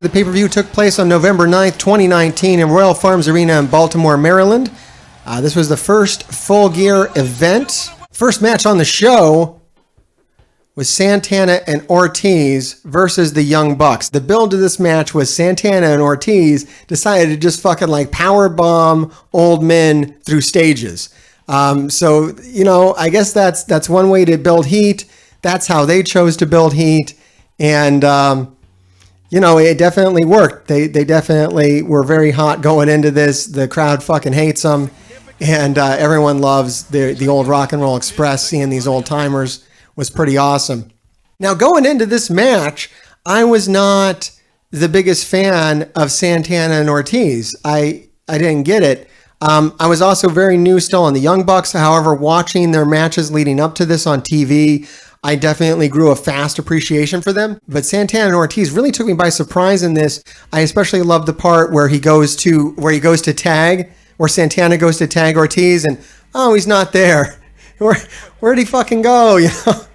The pay-per-view took place on November 9th, 2019 in Royal Farms Arena in Baltimore, Maryland. This was the first Full Gear event. First match on the show was Santana and Ortiz versus the Young Bucks. The build to this match was Santana and Ortiz decided to just fucking like power bomb old men through stages. So, you know, I guess that's one way to build heat. That's how they chose to build heat. And, you know, it definitely worked. They definitely were very hot going into this. The crowd fucking hates them. And everyone loves the old Rock and Roll Express. Seeing these old timers was pretty awesome. Now, going into this match, I was not the biggest fan of Santana and Ortiz. I didn't get it. I was also very new still on the Young Bucks. However, watching their matches leading up to this on TV, I definitely grew a fast appreciation for them. But Santana and Ortiz really took me by surprise in this. I especially loved the part where he goes to tag, where Santana goes to tag Ortiz, and oh, he's not there. Where'd he fucking go? You know,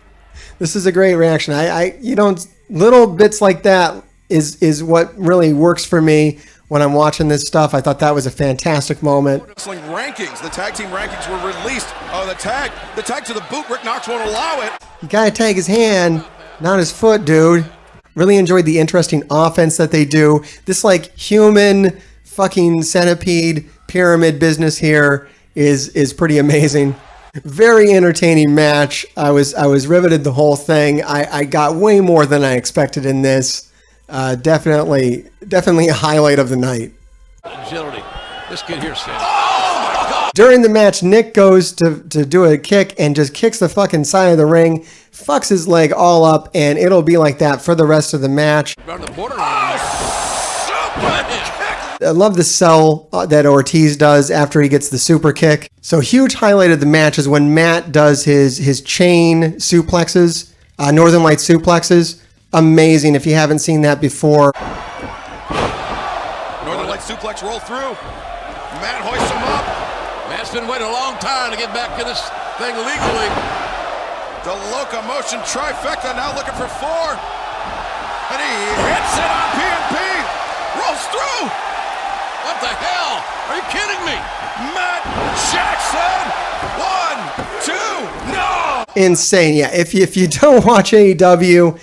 this is a great reaction. You know, little bits like that is what really works for me when I'm watching this stuff. I thought that was a fantastic moment. Wrestling rankings. The tag team rankings were released. Oh, the tag to the boot. Rick Knox won't allow it. You gotta tag his hand, not his foot, dude. Really enjoyed the interesting offense that they do. This like human fucking centipede pyramid business here is pretty amazing. Very entertaining match. I was riveted the whole thing. I got way more than I expected in this. Definitely a highlight of the night. Agility. This kid here said. Oh my God! During the match, Nick goes to do a kick and just kicks the fucking side of the ring, fucks his leg all up, and it'll be like that for the rest of the match. On the borderline. I love the sell that Ortiz does after he gets the super kick. So huge highlight of the match is when Matt does his chain suplexes, Northern Light suplexes. Amazing if you haven't seen that before. Northern Light suplex roll through. Matt hoists him up. Matt's been waiting a long time to get back to this thing legally. The locomotion trifecta now looking for 4. And he hits it on PNP. Rolls through. What the hell? Are you kidding me? Matt Jackson. 1, 2, no. Insane. Yeah, if you don't watch AEW,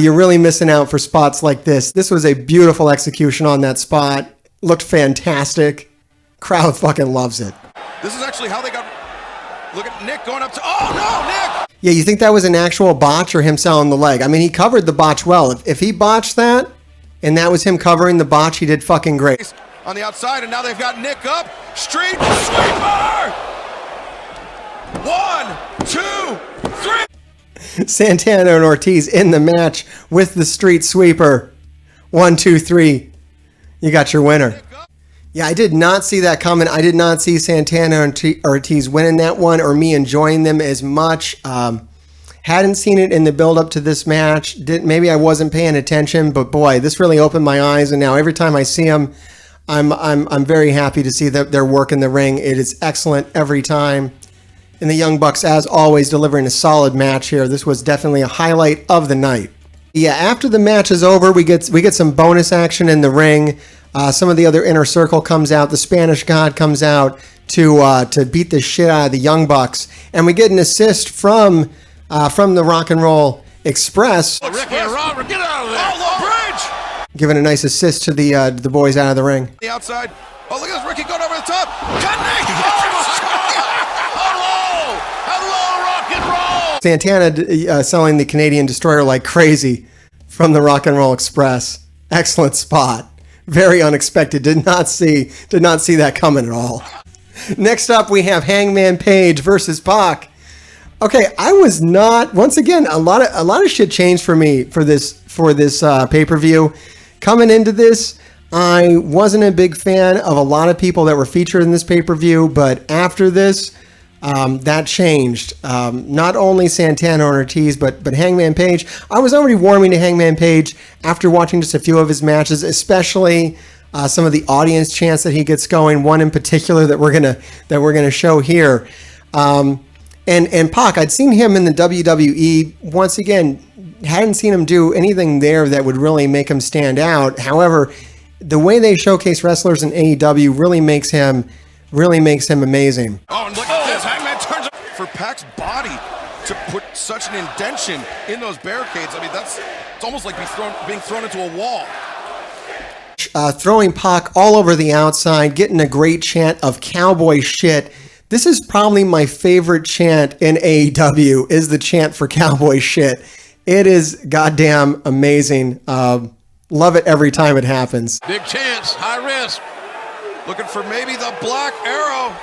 you're really missing out for spots like this. This was a beautiful execution on that spot. Looked fantastic. Crowd fucking loves it. This is actually how they got. Look at Nick going up to. Oh no, Nick! Yeah, you think that was an actual botch or him selling the leg? I mean, he covered the botch well. If he botched that, and that was him covering the botch, he did fucking great. On the outside, and now they've got Nick up. Street sweeper! 1, 2, 3. Santana and Ortiz in the match with the street sweeper. 1, 2, 3. You got your winner. Yeah, I did not see that coming. I did not see Santana and Ortiz winning that one or me enjoying them as much. Hadn't seen it in the build up to this match. Maybe I wasn't paying attention, but boy, this really opened my eyes. And now every time I see them, I'm very happy to see their work in the ring. It is excellent every time. And the Young Bucks, as always, delivering a solid match here. This was definitely a highlight of the night. Yeah, after the match is over, we get some bonus action in the ring. Some of the other Inner Circle comes out. The Spanish God comes out to beat the shit out of the Young Bucks, and we get an assist from the Rock and Roll Express. Ricky and Robert, get out of there! Oh, bridge! Giving a nice assist to the boys out of the ring. The outside. Oh, look at this, Ricky going over the top. Hello, Rock and Roll! Santana selling the Canadian Destroyer like crazy from the Rock and Roll Express. Excellent spot. Very unexpected. Did not see that coming at all. Next up, we have Hangman Page versus Pac. Okay, I was not. Once again, a lot of shit changed for me for this pay-per-view. Coming into this, I wasn't a big fan of a lot of people that were featured in this pay-per-view, but after this, that changed. Not only Santana and Ortiz, but Hangman Page. I was already warming to Hangman Page after watching just a few of his matches, especially some of the audience chants that he gets going. One in particular that we're gonna show here. And Pac, I'd seen him in the WWE. Once again, hadn't seen him do anything there that would really make him stand out. However, the way they showcase wrestlers in AEW really makes him amazing. Oh, and look at this. Hangman turns for Pac's body to put such an indention in those barricades. I mean, it's almost like being thrown into a wall. Throwing Pac all over the outside, getting a great chant of cowboy shit. This is probably my favorite chant in AEW, is the chant for cowboy shit. It is goddamn amazing. Love it every time it happens. Big chance, high risk. Looking for maybe the Black Arrow.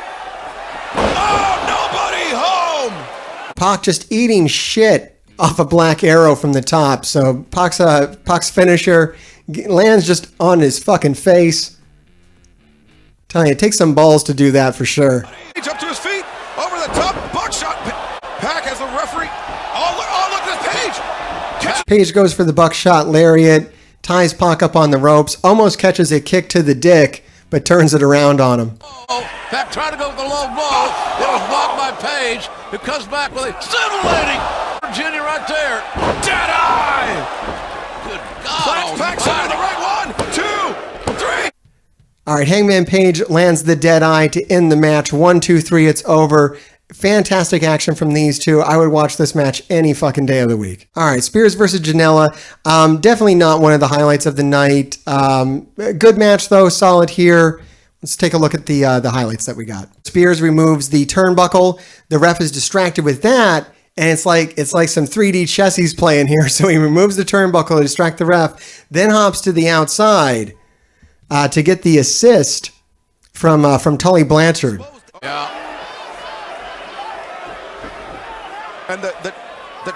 Oh, nobody home! Pac just eating shit off a Black Arrow from the top. So Pac's finisher lands just on his fucking face. Telling you, it takes some balls to do that for sure. He's up to his feet, over the top, buckshot. Pac has the referee. Oh, look at this Page. Page goes for the buckshot lariat, ties Pac up on the ropes, almost catches a kick to the dick, but turns it around on him. Oh, Pac tried to go with the low blow. It was blocked by Page, who comes back with a scintillating Virginia right there. Dead eye! Good God. Pac's on the right, 1, 2, 3. All right, Hangman Page lands the dead eye to end the match. 1, 2, 3, it's over. Fantastic action from these two. I would watch this match any fucking day of the week. All right, Spears versus Janela. Definitely not one of the highlights of the night. Good match, though. Solid here. Let's take a look at the highlights that we got. Spears removes the turnbuckle. The ref is distracted with that, and it's like some 3D chess he's playing here. So he removes the turnbuckle to distract the ref, then hops to the outside to get the assist from Tully Blanchard. Yeah. And the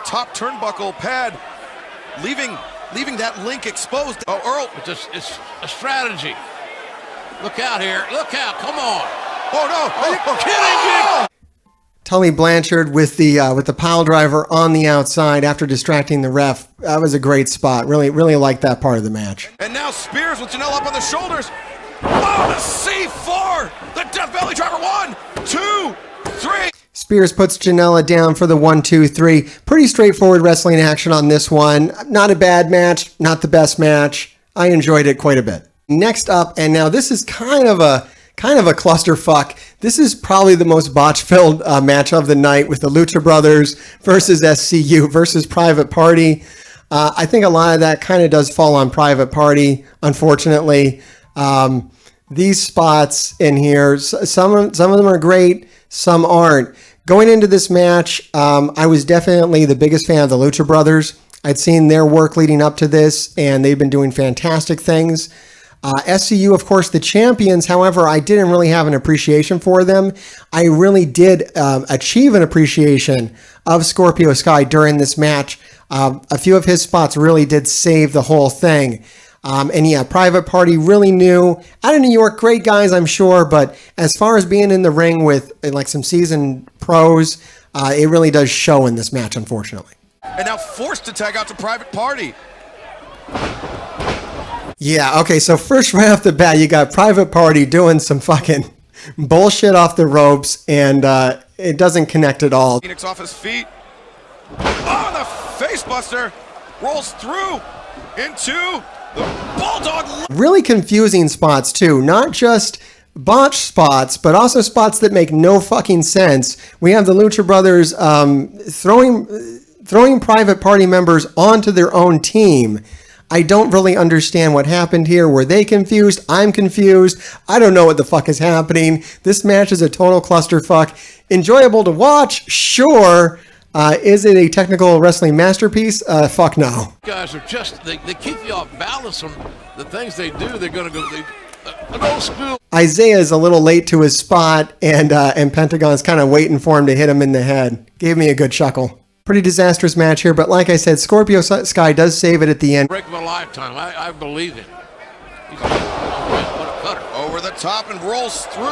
top turnbuckle pad leaving that link exposed. Oh, Earl. It's a strategy. Look out here. Look out. Come on. Oh, no. Are you kidding me? Tully Blanchard with the pile driver on the outside after distracting the ref. That was a great spot. Really liked that part of the match. And now Spears with Janela up on the shoulders. Oh, the C4. The Death Valley driver. 1, 2, 3. Spears puts Janela down for the 1, 2, 3. Pretty straightforward wrestling action on this one. Not a bad match, not the best match. I enjoyed it quite a bit. Next up, and now this is kind of a clusterfuck. This is probably the most botch-filled match of the night with the Lucha Brothers versus SCU versus Private Party. I think a lot of that kind of does fall on Private Party, unfortunately. These spots in here, some of them are great, some aren't. Going into this match, I was definitely the biggest fan of the Lucha Brothers. I'd seen their work leading up to this, and they've been doing fantastic things. SCU, of course, the champions. However, I didn't really have an appreciation for them. I really did achieve an appreciation of Scorpio Sky during this match. A few of his spots really did save the whole thing. And yeah, Private Party really new. Out of New York, great guys, I'm sure. But as far as being in the ring with like some seasoned pros, it really does show in this match, unfortunately. And now forced to tag out to Private Party. Yeah, okay, so first right off the bat, you got Private Party doing some fucking bullshit off the ropes, and it doesn't connect at all. Phoenix off his feet. Oh, the facebuster rolls through into the Bulldog. Really confusing spots, too. Not just botched spots, but also spots that make no fucking sense. We have the Lucha Brothers throwing Private Party members onto their own team. I don't really understand what happened here. Were they confused? I'm confused. I don't know what the fuck is happening. This match is a total clusterfuck. Enjoyable to watch? Sure. Is it a technical wrestling masterpiece? Fuck no. Guys are just, they keep you off balance from the things they do. They're going to go, an old school. Isaiah is a little late to his spot, and Pentagon's kind of waiting for him to hit him in the head. Gave me a good chuckle. Pretty disastrous match here, but like I said, Scorpio Sky does save it at the end. Break of a lifetime. I believe him. He's what a cutter. Over the top and rolls through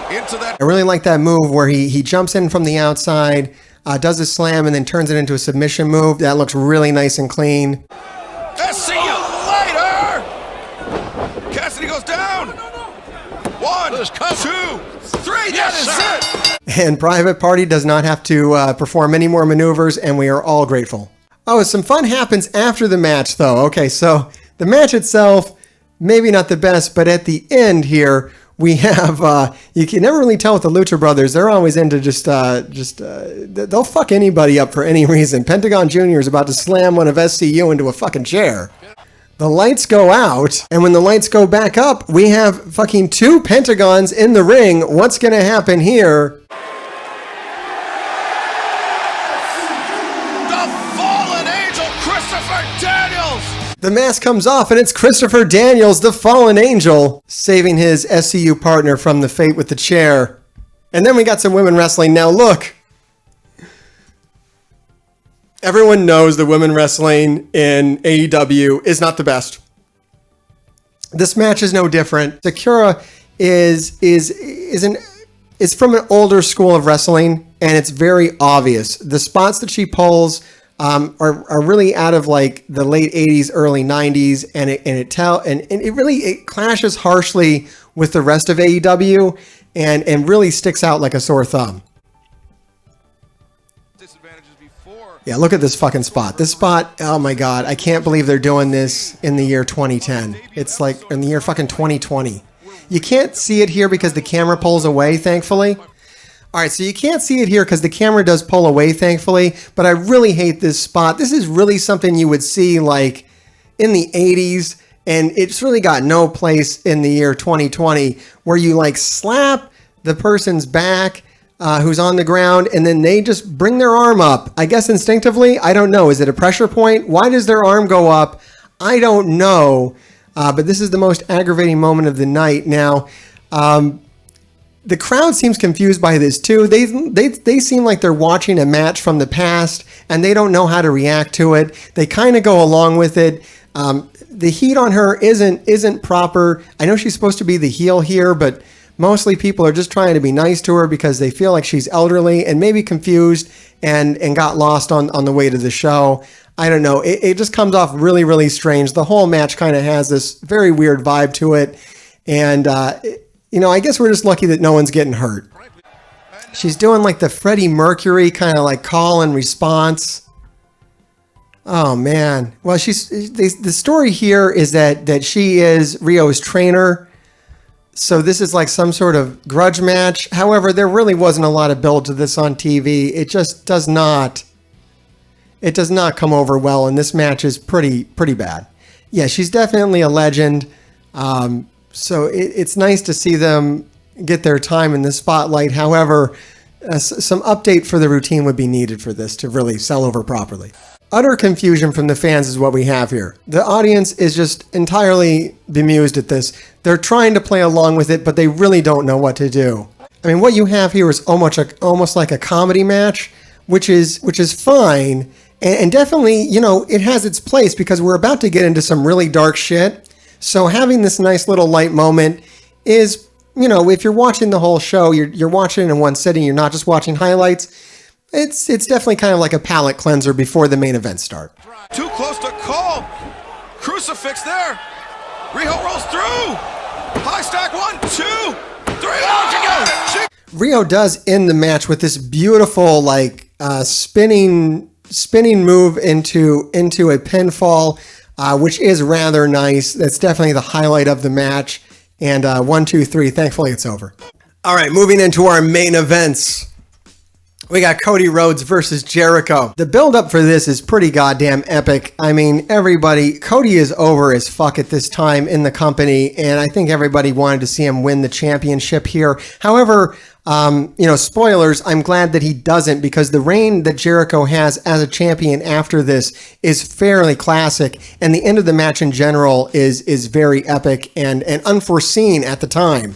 into that. I really like that move where he jumps in from the outside, does a slam, and then turns it into a submission move. That looks really nice and clean. See you later! Cassidy goes down. 1, 2, 3. Yes, that is it. And Private Party does not have to perform any more maneuvers, and we are all grateful. Oh, some fun happens after the match, though. Okay, so the match itself, maybe not the best, but at the end here, we have, you can never really tell with the Lucha Brothers. They're always into they'll fuck anybody up for any reason. Pentagon Jr. is about to slam one of SCU into a fucking chair. The lights go out, and when the lights go back up, we have fucking 2 Pentagons in the ring. What's going to happen here? The mask comes off, and it's Christopher Daniels, the fallen angel, saving his SCU partner from the fate with the chair. And then we got some women wrestling. Now look, everyone knows the women wrestling in AEW is not the best. This match is no different. Sakura is from an older school of wrestling, and it's very obvious. The spots that she pulls are really out of like the late 80s, early 90s, and it really clashes harshly with the rest of AEW and really sticks out like a sore thumb. Yeah, look at this fucking spot. This spot, oh my god, I can't believe they're doing this in the year 2010. It's like in the year fucking 2020. You can't see it here because the camera pulls away, thankfully. All right, so you can't see it here because the camera does pull away, thankfully, but I really hate this spot. This is really something you would see like in the 80s, and it's really got no place in the year 2020 where you like slap the person's back who's on the ground, and then they just bring their arm up. I guess instinctively, I don't know. Is it a pressure point? Why does their arm go up? I don't know, but this is the most aggravating moment of the night. Now, the crowd seems confused by this too. They seem like they're watching a match from the past and they don't know how to react to it. They kind of go along with it. The heat on her isn't proper. I know she's supposed to be the heel here, but mostly people are just trying to be nice to her because they feel like she's elderly and maybe confused and got lost on the way to the show. I don't know. It just comes off really, really strange. The whole match kind of has this very weird vibe to it. And, I guess we're just lucky that no one's getting hurt. She's doing like the Freddie Mercury kind of like call and response. Oh man. Well, the story here is that she is Rio's trainer. So this is like some sort of grudge match. However, there really wasn't a lot of build to this on TV. It just does not come over well, and this match is pretty bad. Yeah, she's definitely a legend. So it's nice to see them get their time in the spotlight. However, some update for the routine would be needed for this to really sell over properly. Utter confusion from the fans is what we have here. The audience is just entirely bemused at this. They're trying to play along with it, but they really don't know what to do. I mean, what you have here is almost like a comedy match, which is fine. And definitely, it has its place because we're about to get into some really dark shit. So having this nice little light moment is, if you're watching the whole show, you're watching it in one sitting, you're not just watching highlights. It's definitely kind of like a palate cleanser before the main event start. Too close to call. Crucifix there. Riho rolls through. High stack 1, 2, 3. Oh, she got it. Rio does end the match with this beautiful spinning move into a pinfall, which is rather nice. That's definitely the highlight of the match. And 1, 2, 3. Thankfully, it's over. All right, moving into our main events. We got Cody Rhodes versus Jericho. The build-up for this is pretty goddamn epic. I mean, Cody is over as fuck at this time in the company, and I think everybody wanted to see him win the championship here. However, spoilers, I'm glad that he doesn't, because the reign that Jericho has as a champion after this is fairly classic, and the end of the match in general is very epic and unforeseen at the time,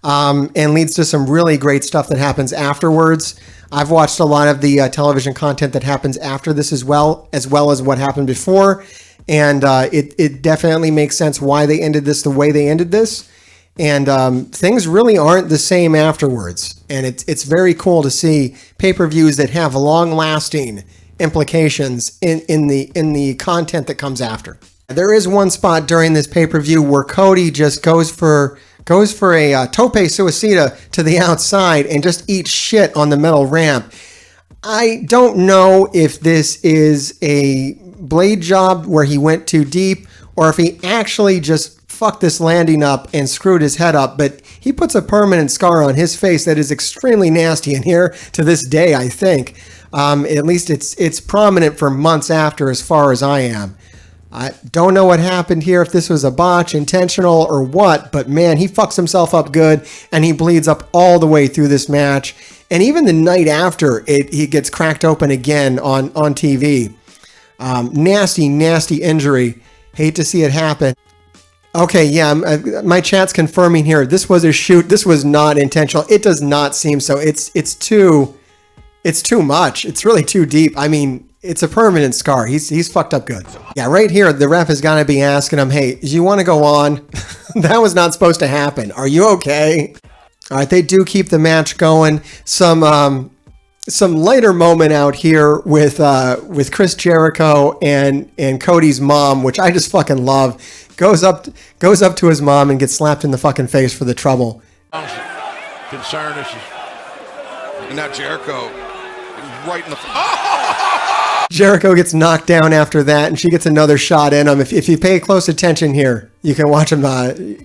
and leads to some really great stuff that happens afterwards. I've watched a lot of the television content that happens after this as well as what happened before. And it definitely makes sense why they ended this the way they ended this. And things really aren't the same afterwards. And it's very cool to see pay-per-views that have long-lasting implications in the content that comes after. There is one spot during this pay-per-view where Cody just goes for a tope suicida to the outside and just eats shit on the metal ramp. I don't know if this is a blade job where he went too deep or if he actually just fucked this landing up and screwed his head up, but he puts a permanent scar on his face that is extremely nasty in here to this day, I think. At least it's prominent for months after, as far as I am. I don't know what happened here, if this was a botch, intentional, or what, but man, he fucks himself up good, and he bleeds up all the way through this match. And even the night after, he gets cracked open again on TV. Nasty, nasty injury. Hate to see it happen. Okay, yeah, my chat's confirming here. This was a shoot. This was not intentional. It does not seem so. It's too much. It's really too deep. I mean, it's a permanent scar. He's fucked up good. Yeah, right here, the ref is gonna be asking him, "Hey, do you want to go on? That was not supposed to happen. Are you okay?" All right, they do keep the match going. Some lighter moment out here with Chris Jericho and Cody's mom, which I just fucking love. Goes up to his mom and gets slapped in the fucking face for the trouble. Concern is And now Jericho is right in the... Jericho gets knocked down after that, and she gets another shot in him. If you pay close attention here, you can watch him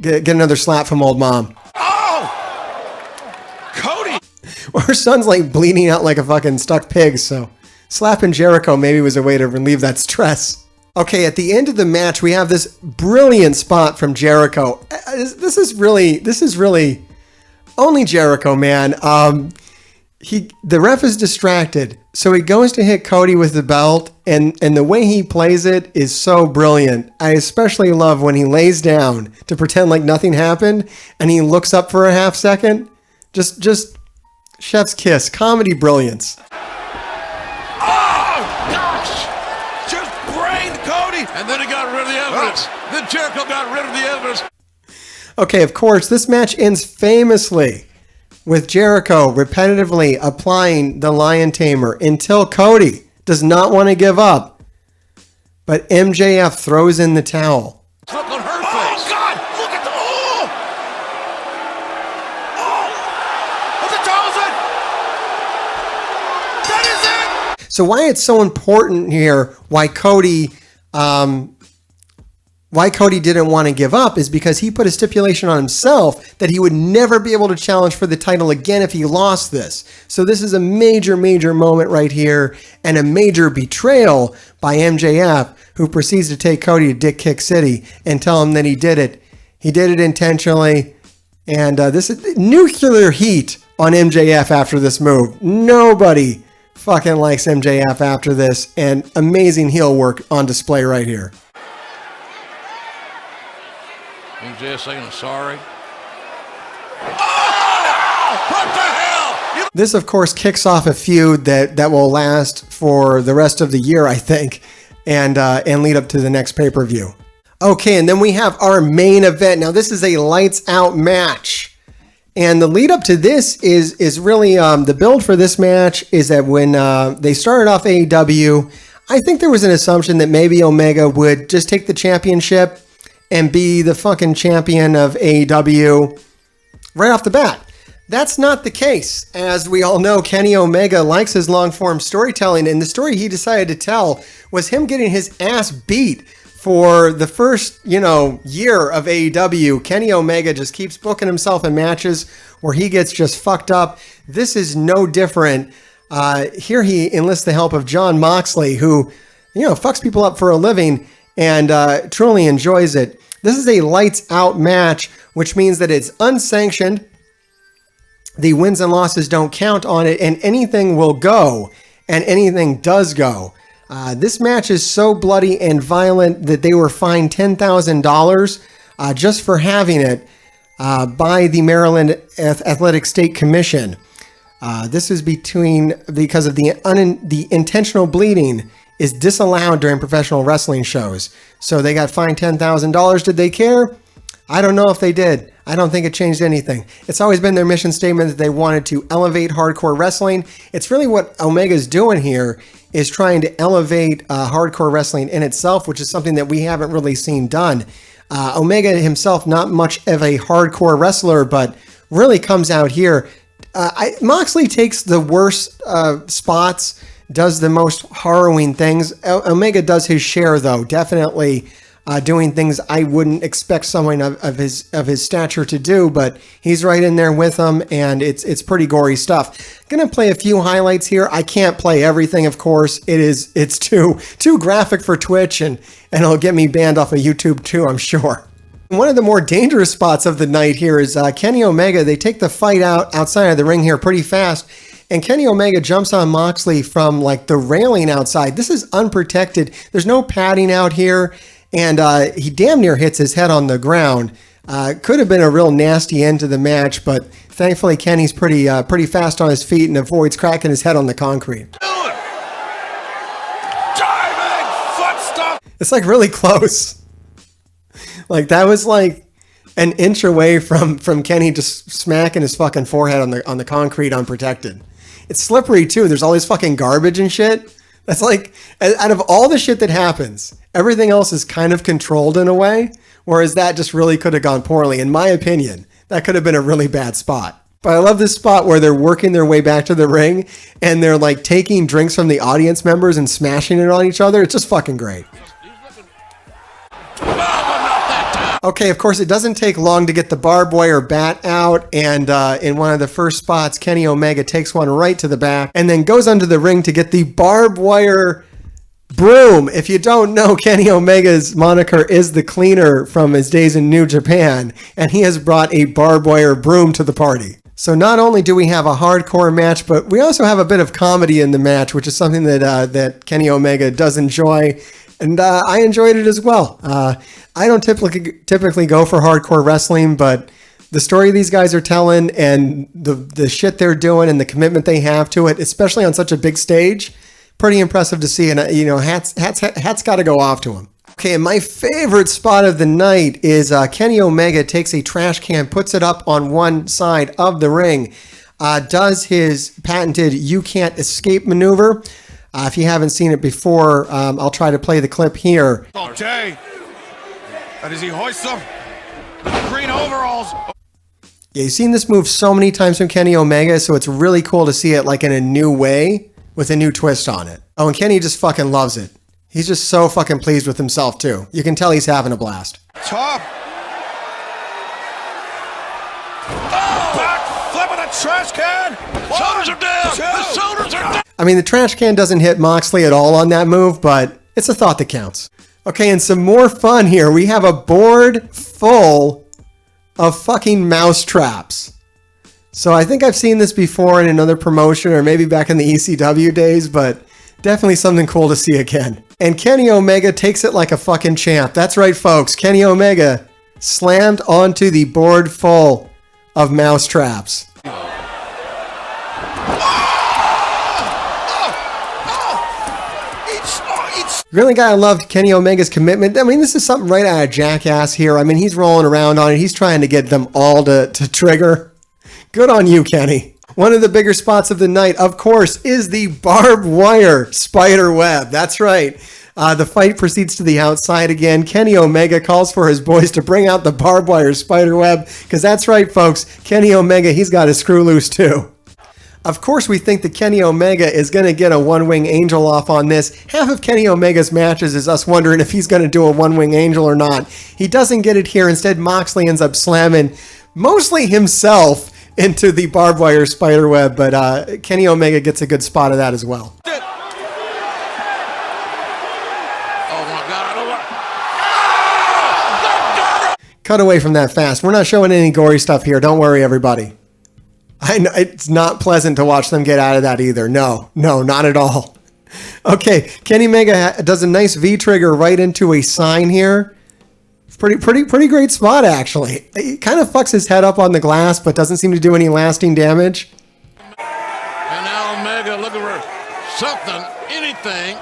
get another slap from old mom. Oh! Cody! Well, her son's like bleeding out like a fucking stuck pig, so slapping Jericho maybe was a way to relieve that stress. Okay, at the end of the match, we have this brilliant spot from Jericho. This is really only Jericho, man. The ref is distracted, so he goes to hit Cody with the belt, and the way he plays it is so brilliant. I especially love when he lays down to pretend like nothing happened, and he looks up for a half second. Just chef's kiss, comedy brilliance. Oh, gosh! Just brained Cody! and then he got rid of the evidence. Then Jericho got rid of the evidence. Okay, of course, this match ends famously with Jericho repetitively applying the Lion Tamer until Cody does not want to give up. But MJF throws in the towel. Look on her Oh, face. God! Look at the... Oh! Oh! What's the Thousand? That is it! So why it's so important here, why Cody didn't want to give up is because he put a stipulation on himself that he would never be able to challenge for the title again if he lost this. So this is a major, major moment right here and a major betrayal by MJF, who proceeds to take Cody to Dick Kick City and tell him that he did it. He did it intentionally. And this is nuclear heat on MJF after this move. Nobody fucking likes MJF after this, and amazing heel work on display right here. MJF saying sorry. What the hell? This, of course, kicks off a feud that will last for the rest of the year, I think, and lead up to the next pay-per-view. Okay, and then we have our main event. Now, this is a lights-out match. And the lead up to this is really, the build for this match is that when they started off AEW, I think there was an assumption that maybe Omega would just take the championship and be the fucking champion of AEW right off the bat. That's not the case. As we all know, Kenny Omega likes his long-form storytelling, and the story he decided to tell was him getting his ass beat for the first, year of AEW. Kenny Omega just keeps booking himself in matches where he gets just fucked up. This is no different. Here he enlists the help of Jon Moxley, who, fucks people up for a living and truly enjoys it. This is a lights out match, which means that it's unsanctioned. The wins and losses don't count on it, and anything will go, and anything does go. This match is so bloody and violent that they were fined $10,000 just for having it by the Maryland Athletic State Commission. This is because of the intentional bleeding is disallowed during professional wrestling shows. So they got fined $10,000. Did they care? I don't know if they did. I don't think it changed anything. It's always been their mission statement that they wanted to elevate hardcore wrestling. It's really what Omega's doing here, is trying to elevate hardcore wrestling in itself, which is something that we haven't really seen done. Omega himself, not much of a hardcore wrestler, but really comes out here Moxley takes the worst spots, does the most harrowing things. Omega does his share, though, definitely doing things I wouldn't expect someone of his stature to do, but he's right in there with them, and it's pretty gory stuff. Gonna play a few highlights here. I can't play everything, of course. It's too graphic for Twitch, and it'll get me banned off of YouTube too, I'm sure. One of the more dangerous spots of the night here is Kenny Omega. They take the fight outside of the ring here pretty fast, and Kenny Omega jumps on Moxley from like the railing outside. This is unprotected. There's no padding out here, and he damn near hits his head on the ground. Could have been a real nasty end to the match, but thankfully Kenny's pretty fast on his feet and avoids cracking his head on the concrete. Diving foot stuff. It's like really close. Like that was like an inch away from Kenny just smacking his fucking forehead on the concrete unprotected. It's slippery too. There's all this fucking garbage and shit. That's like, out of all the shit that happens, everything else is kind of controlled in a way, whereas that just really could have gone poorly. In my opinion, that could have been a really bad spot. But I love this spot where they're working their way back to the ring and they're like taking drinks from the audience members and smashing it on each other. It's just fucking great. Okay, of course, it doesn't take long to get the barbed wire bat out, and in one of the first spots, Kenny Omega takes one right to the back and then goes under the ring to get the barbed wire broom. If you don't know, Kenny Omega's moniker is the cleaner from his days in New Japan, and he has brought a barbed wire broom to the party. So not only do we have a hardcore match, but we also have a bit of comedy in the match, which is something that Kenny Omega does enjoy. And I enjoyed it as well. I don't typically go for hardcore wrestling, but the story these guys are telling and the shit they're doing and the commitment they have to it, especially on such a big stage, pretty impressive to see. And hats got to go off to them. Okay, and my favorite spot of the night is Kenny Omega takes a trash can, puts it up on one side of the ring, does his patented "you can't escape" maneuver. If you haven't seen it before, I'll try to play the clip here. Okay. And as he hoists them, the green overalls. Yeah, you've seen this move so many times from Kenny Omega, so it's really cool to see it like in a new way with a new twist on it. Oh, and Kenny just fucking loves it. He's just so fucking pleased with himself, too. You can tell he's having a blast. Top. Oh! Back flip of the trash can. Shoulders are down. The shoulders are down. I mean, the trash can doesn't hit Moxley at all on that move, but it's a thought that counts. Okay, and some more fun here. We have a board full of fucking mouse traps. So I think I've seen this before in another promotion or maybe back in the ECW days, but definitely something cool to see again. And Kenny Omega takes it like a fucking champ. That's right, folks. Kenny Omega slammed onto the board full of mouse traps. Really gotta love Kenny Omega's commitment. I mean, this is something right out of Jackass here. I mean, he's rolling around on it. He's trying to get them all to trigger. Good on you, Kenny. One of the bigger spots of the night, of course, is the barbed wire spider web. That's right. The fight proceeds to the outside again. Kenny Omega calls for his boys to bring out the barbed wire spider web, because that's right, folks. Kenny Omega, he's got his screw loose too. Of course, we think that Kenny Omega is going to get a one-wing angel off on this. Half of Kenny Omega's matches is us wondering if he's going to do a one-wing angel or not. He doesn't get it here. Instead, Moxley ends up slamming mostly himself into the barbed wire spider web, but Kenny Omega gets a good spot of that as well. Oh my God! Cut away from that fast. We're not showing any gory stuff here. Don't worry, everybody. I know it's not pleasant to watch them get out of that either. No, not at all. Okay, Kenny Omega does a nice V-trigger right into a sign here. Pretty great spot, actually. He kind of fucks his head up on the glass, but doesn't seem to do any lasting damage. And now Omega looking for something, anything.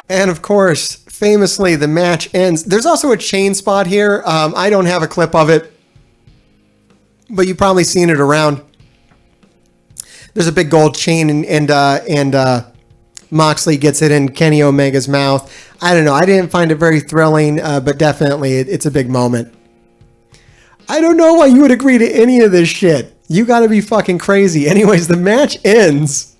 And of course, famously, the match ends. There's also a chain spot here. I don't have a clip of it, but you've probably seen it around. There's a big gold chain, and Moxley gets it in Kenny Omega's mouth. I don't know. I didn't find it very thrilling, but definitely it's a big moment. I don't know why you would agree to any of this shit. You got to be fucking crazy. Anyways, the match ends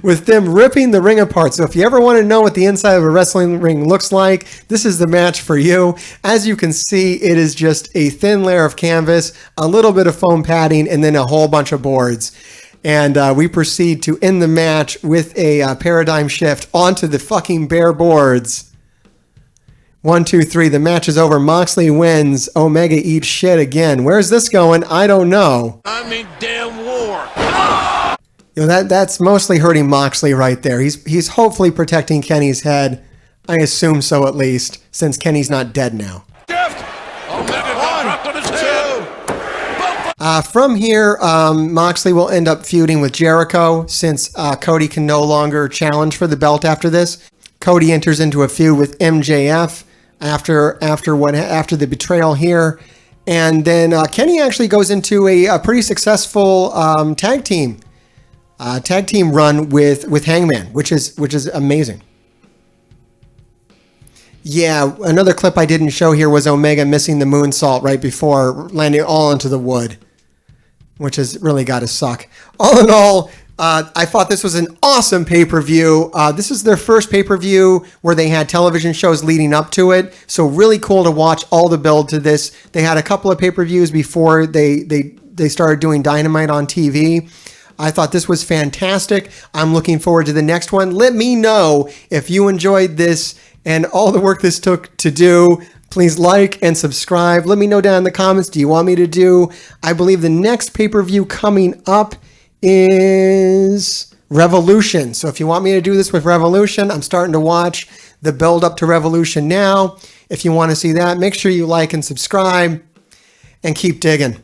with them ripping the ring apart. So if you ever want to know what the inside of a wrestling ring looks like, this is the match for you. As you can see, it is just a thin layer of canvas, a little bit of foam padding, and then a whole bunch of boards. And we proceed to end the match with a paradigm shift onto the fucking bare boards. 1, 2, 3. The match is over. Moxley wins. Omega eats shit again. Where's this going? I don't know. I mean, damn war. You know, that's mostly hurting Moxley right there. He's hopefully protecting Kenny's head. I assume so, at least, since Kenny's not dead now. Omega got dropped on his head. From here, Moxley will end up feuding with Jericho since Cody can no longer challenge for the belt after this. Cody enters into a feud with MJF after the betrayal here, and then Kenny actually goes into a pretty successful tag team run with Hangman, which is amazing. Yeah, another clip I didn't show here was Omega missing the moonsault right before landing all into the wood, which has really got to suck. All in all, I thought this was an awesome pay-per-view. This is their first pay-per-view where they had television shows leading up to it. So really cool to watch all the build to this. They had a couple of pay-per-views before they started doing Dynamite on TV. I thought this was fantastic. I'm looking forward to the next one. Let me know if you enjoyed this and all the work this took to do. Please like and subscribe. Let me know down in the comments. Do you want me to do? I believe the next pay-per-view coming up is Revolution. So if you want me to do this with Revolution, I'm starting to watch the build up to Revolution now. If you want to see that, make sure you like and subscribe and keep digging.